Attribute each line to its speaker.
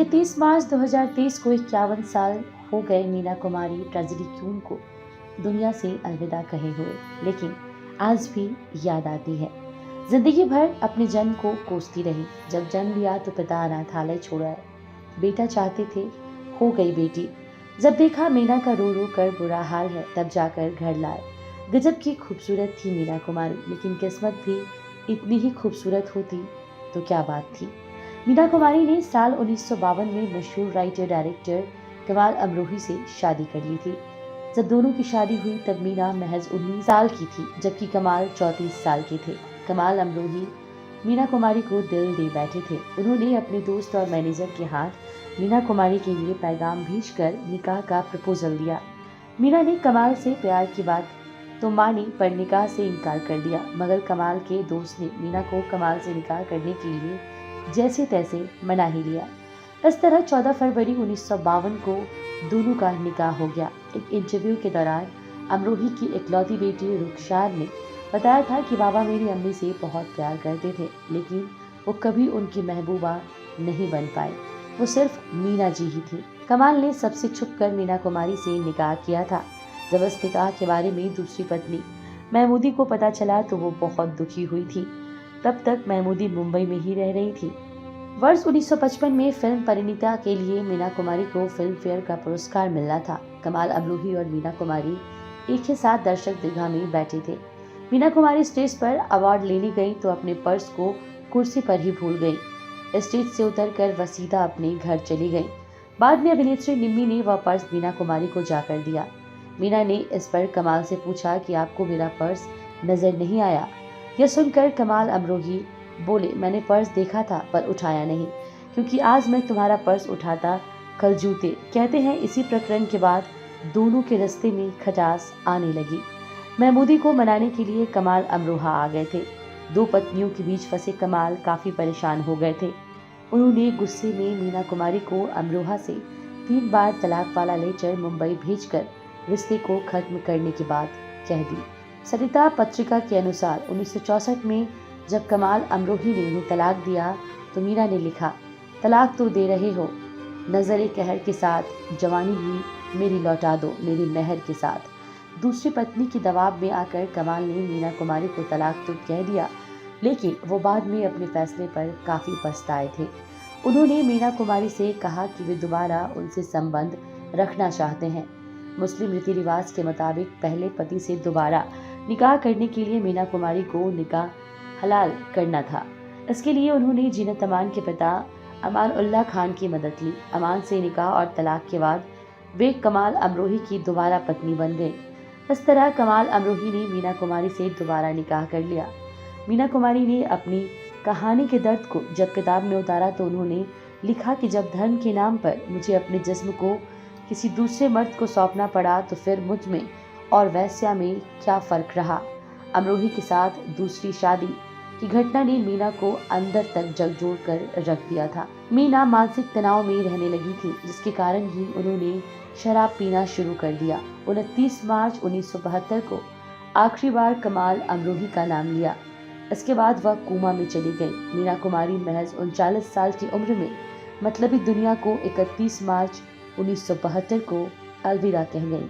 Speaker 1: 31 मार्च 2023 को 51 साल हो गए मीना कुमारी ट्रेजेडी क्वीन को दुनिया से अलविदा कहे हुए, लेकिन आज भी याद आती है। जिंदगी भर अपने जन्म को कोसती रही। जब जन्म लिया तो पिता अनाथालय छोड़ आए। बेटा चाहते थे, हो गई बेटी। जब देखा मीना का रो रो कर बुरा हाल है, तब जाकर घर लाए। गजब की खूबसूरत थी मीना कुमारी, लेकिन किस्मत भी इतनी ही खूबसूरत होती तो क्या बात थी। मीना कुमारी ने साल 1952 में मशहूर राइटर डायरेक्टर कमाल अमरोही से शादी कर ली थी। जब दोनों की शादी हुई तब मीना महज 19 साल की थी, जबकि कमाल 34 साल के थे। कमाल अमरोही मीना कुमारी को दिल दे बैठे थे। उन्होंने अपने दोस्त और मैनेजर के हाथ मीना कुमारी के लिए पैगाम भेजकर निकाह का प्रपोजल दिया। मीना ने कमाल से प्यार की बात तो मानी, पर निकाह से इनकार कर दिया। मगर कमाल के दोस्त ने मीना को कमाल से निकाह करने के लिए जैसे तैसे मना ही लिया। इस तरह 14 फरवरी 1952 को दोनों का निकाह हो गया। एक इंटरव्यू के दौरान अमरोही की इकलौती बेटी रुखसार ने बताया था कि बाबा मेरी अम्मी से बहुत प्यार करते थे, लेकिन वो कभी उनकी महबूबा नहीं बन पाए। वो सिर्फ मीना जी ही थी। कमाल ने सबसे छुपकर मीना कुमारी से निकाह किया था। जब इस निकाह के बारे में दूसरी पत्नी महमूदी को पता चला तो वो बहुत दुखी हुई थी। तब तक महमूदी मुंबई में ही रह रही थी। वर्ष 1955 में फिल्म परिणीता के लिए मीना कुमारी को फिल्म फेयर का पुरस्कार मिलना था। कमाल अमरोही और मीना कुमारी एक ही साथ दर्शक दीर्घा में बैठे थे। मीना कुमारी स्टेज पर अवार्ड लेने गई तो अपने पर्स को कुर्सी पर ही भूल गई। स्टेज से उतरकर वह सीधा अपने घर चली गई। बाद में अभिनेत्री निम्मी ने वह पर्स मीना कुमारी को जाकर दिया। मीना ने इस पर कमाल से पूछा कि आपको मेरा पर्स नजर नहीं आया। यह सुनकर कमाल अमरोही बोले, मैंने पर्स देखा था पर उठाया नहीं, क्योंकि आज मैं तुम्हारा पर्स उठाता कल जूते। कहते हैं इसी प्रकरण के बाद दोनों के रास्ते में खटास आने लगी। महमूदी को मनाने के लिए कमाल अमरोहा आ गए थे। दो पत्नियों के बीच फंसे कमाल काफी परेशान हो गए थे। उन्होंने गुस्से में मीना कुमारी को अमरोहा से 3 बार तलाक वाला लेटर मुंबई भेजकर रिश्ते को खत्म करने की बात कह दी। सरिता पत्रिका के अनुसार 1964 में जब कमाल अमरोही ने उन्हें तलाक दिया तो मीना ने लिखा, तलाक तो दे रहे हो, नजरे कहर के साथ जवानी भी मेरी लौटा दो मेरी मेहर के साथ। दूसरी पत्नी के दबाव में आकर कमाल ने मीना कुमारी को तलाक तो कह दिया, लेकिन वो बाद में अपने फैसले पर काफी पछताए थे। उन्होंने मीना कुमारी से कहा कि वे दोबारा उनसे संबंध रखना चाहते हैं। मुस्लिम रीति रिवाज के मुताबिक पहले पति से दोबारा निकाह करने के लिए मीना कुमारी को निकाह हलाल करना था। इसके लिए उन्होंने जीनत अमान के पिता अमान उल्लाह खान की मदद ली। अमान से निकाह और तलाक के बाद वे कमाल अमरोही की दोबारा पत्नी बन गई। इस तरह कमाल अमरोही ने मीना कुमारी से दोबारा निकाह कर लिया। मीना कुमारी ने अपनी कहानी के दर्द को जब किताब में उतारा तो उन्होंने लिखा कि जब धर्म के नाम पर मुझे अपने जिस्म को किसी दूसरे मर्द को सौंपना पड़ा तो फिर मुझ में और वैश्या में क्या फर्क रहा। अमरोही के साथ दूसरी शादी की घटना ने मीना को अंदर तक झकझोर कर रख दिया था। मीना मानसिक तनाव में रहने लगी थी, जिसके कारण ही उन्होंने शराब पीना शुरू कर दिया। 29 मार्च 1972 को आखिरी बार कमाल अमरोही का नाम लिया। इसके बाद वह कोमा में चली गई। मीना कुमारी महज 39 साल की उम्र में मतलबी दुनिया को 31 मार्च 1972 को अलविदा कह गई।